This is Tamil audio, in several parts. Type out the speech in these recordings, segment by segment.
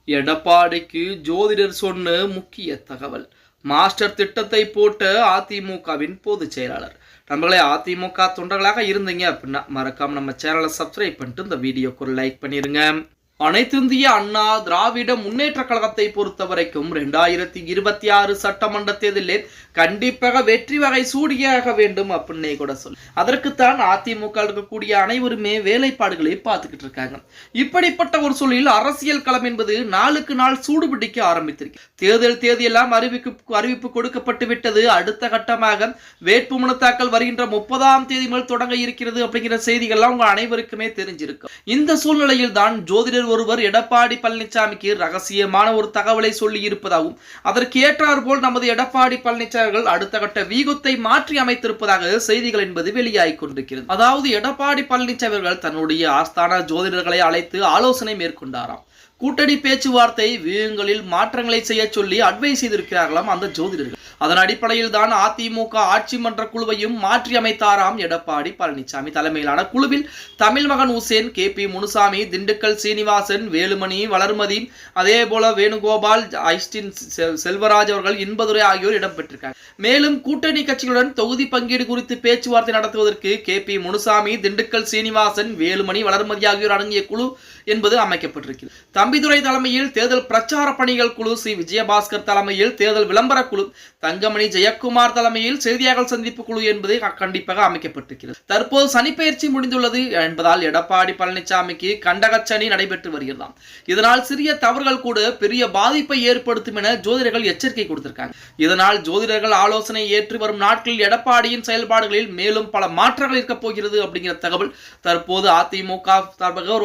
எடப்பாடிக்கு ஜோதிடர் சொன்ன முக்கிய தகவல். மாஸ்டர் திட்டத்தை போட்ட அதிமுகவின் பொதுச் செயலாளர். நம்மளே அதிமுக தொண்டர்களாக இருந்தீங்க அப்படின்னா மறக்காம நம்ம சேனலை சப்ஸ்கிரைப் பண்ணிட்டு இந்த வீடியோக்கு ஒரு லைக் பண்ணிருங்க. அனைத்திந்திய அண்ணா திராவிட முன்னேற்ற கழகத்தை பொறுத்த வரைக்கும் 2026 சட்டமன்ற தேர்தலில் கண்டிப்பாக வெற்றி வகை சூடியாக வேண்டும் அப்படின்னே கூட சொல்லு. அதற்குத்தான் அதிமுக இருக்கக்கூடிய அனைவருமே வேலைப்பாடுகளை பார்த்துக்கிட்டு இருக்காங்க. இப்படிப்பட்ட ஒரு சூழலில் அரசியல் களம் என்பது நாளுக்கு நாள் சூடுபிடிக்க ஆரம்பித்திருக்கு. தேர்தல் தேதியெல்லாம் அறிவிப்பு கொடுக்கப்பட்டு விட்டது. அடுத்த கட்டமாக வேட்புமனு தாக்கல் வருகின்ற 30ஆம் தேதி முதல் தொடங்க இருக்கிறது அப்படிங்கிற செய்திகள்லாம் உங்க அனைவருக்குமே தெரிஞ்சிருக்கும். இந்த சூழ்நிலையில் தான் ஜோதிடர் ஒருவர் எடப்பாடி பழனிசாமிக்கு ரகசியமான ஒரு தகவலை சொல்லி இருப்பதாகவும் அதற்கு ஏற்றார் போல் நமது எடப்பாடி பழனிசாமி அடுத்த கட்ட வீகத்தை மாற்றி அமைத்திருப்பதாக செய்திகள் என்பது வெளியாகிக் கொண்டிருக்கிறது. அதாவது எடப்பாடி பழனிசாமி அவர்கள் தன்னுடைய ஆஸ்தான ஜோதிடர்களை அழைத்து ஆலோசனை மேற்கொண்டாராம். கூட்டணி பேச்சுவார்த்தை வியூகங்களில் மாற்றங்களை செய்ய சொல்லி அட்வைஸ் செய்திருக்கிறார்களாம் அந்த ஜோதிடர்கள். அதன் அடிப்படையில் தான் அதிமுக ஆட்சி மன்ற குழுவையும் மாற்றி அமைத்தாராம் எடப்பாடி பழனிசாமி தலைமையிலான குழுவில் தமிழ் மகன் உசேன், KP முனுசாமி, திண்டுக்கல் சீனிவாசன், வேலுமணி, வளர்மதி, அதே போல வேணுகோபால், ஐஸ்டின் செல்வராஜ் அவர்கள், இன்பதுரை ஆகியோர் இடம்பெற்றிருக்காங்க. மேலும் கூட்டணி கட்சிகளுடன் தொகுதி பங்கீடு குறித்து பேச்சுவார்த்தை நடத்துவதற்கு KP முனுசாமி, திண்டுக்கல் சீனிவாசன், வேலுமணி, வளர்மதி ஆகியோர் அடங்கிய குழு என்பது அமைக்கப்பட்டிருக்கிறது. தம்பிதுரை தலைமையில் தேர்தல் பிரச்சார பணிகள் குழு, சி விஜயபாஸ்கர் தலைமையில் தேர்தல் விளம்பர குழு, தங்கமணி ஜெயக்குமார் தலைமையில் செய்தியாளர் சந்திப்பு குழு என்பது கண்டிப்பாக அமைக்கப்பட்டிருக்கிறது. தற்போது சனிப்பெயர்ச்சி முடிந்துள்ளது என்பதால் எடப்பாடி பழனிசாமிக்கு கண்டகச்சனி நடைபெற்று வருகிறதாம். இதனால் சிறிய தவறுகள் கூட பெரிய பாதிப்பை ஏற்படுத்தும் என ஜோதிடர்கள் எச்சரிக்கை கொடுத்திருக்காங்க. இதனால் ஜோதிடர்கள் ஆலோசனை ஏற்று வரும் நாட்களில் எடப்பாடியின் செயல்பாடுகளில் மேலும் பல மாற்றங்கள் இருக்க போகிறது அப்படிங்கிற தகவல் தற்போது அதிமுக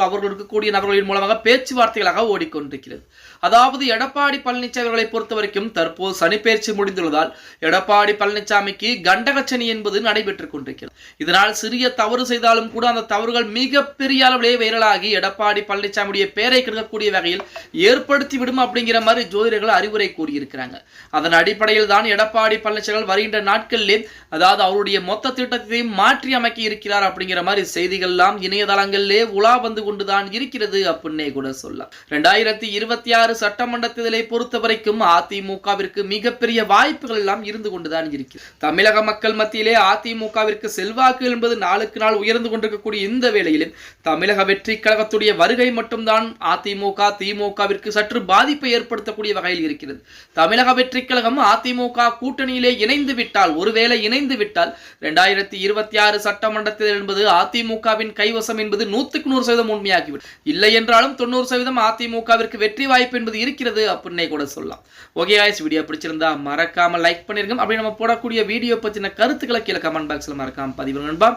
அவர்கள் இருக்கக்கூடிய நபர்களின் மூலமாக பேச்சுவார்த்தைகளாக ஓடிக்கொண்டிருக்கிறது. அதாவது எடப்பாடி பழனிசாமி அவர்களை பொறுத்த வரைக்கும் தற்போது சனிப்பெயர்ச்சி முடிந்துள்ளதால் எடப்பாடி பழனிசாமிக்கு கண்டகச்சனி என்பது நடைபெற்றுக் கொண்டிருக்கிறது. இதனால் சிறிய தவறு செய்தாலும் கூட அந்த தவறுகள் மிகப்பெரிய அளவிலே வைரலாகி எடப்பாடி பழனிசாமியுடைய பெயரை கெடுக்கக்கூடிய வகையில் ஏற்படுத்திவிடும் அப்படிங்கிற மாதிரி ஜோதிடர்கள் அறிவுரை கூறியிருக்கிறாங்க. அதன் அடிப்படையில் தான் எடப்பாடி பழனிசாமி வருகின்ற நாட்களிலே அதாவது அவருடைய மொத்த திட்டத்தையும் மாற்றி அமைக்க இருக்கிறார் அப்படிங்கிற மாதிரி செய்திகள் எல்லாம் இணையதளங்களிலே உலா வந்து கொண்டுதான் இருக்கிறது அப்படின்னே கூட சொல்லலாம். 2026 சட்டமன்ற தேர்தலை பொறுத்த வரைக்கும் அதிமுகவிற்கு மிகப்பெரிய வாய்ப்புகள் எல்லாம் இருந்து கொண்டுதான் இருக்கிறது. தமிழக மக்கள் மத்தியிலே அதிமுகவிற்கு செல்வாக்கு என்பது நாளுக்கு நாள் உயர்ந்து கொண்டிருக்கக்கூடிய இந்த வேளையிலும் தமிழக வெற்றி கழகத்துடைய வருகை மட்டும்தான் அதிமுக திமுகவிற்கு சற்று பாதிப்பை ஏற்படுத்தக்கூடிய வகையில் இருக்கிறது. தமிழக வெற்றி கழகம் அதிமுக கூட்டணியிலே இணைந்து விட்டால், ஒருவேளை இணைந்து விட்டால் 2026 சட்டமன்ற தேர்தல் என்பது அதிமுகவின் கைவசம் என்பது 100% உண்மையாகிவிடும். இல்லை என்றாலும் 90% அதிமுகவிற்கு வெற்றி வாய்ப்பு என்பது இருக்கிறது அப்படின்னே கூட சொல்லலாம். ஓகே गाइस, வீடியோ பிடிச்சிருந்தா மறக்காம லைக் பண்ணிருங்க. அப்படி நம்ம போடக்கூடிய வீடியோ பத்தின கருத்துக்களை கீழே கமெண்ட் பாக்ஸ்ல மறக்காம பதிவிடுங்க நண்பா.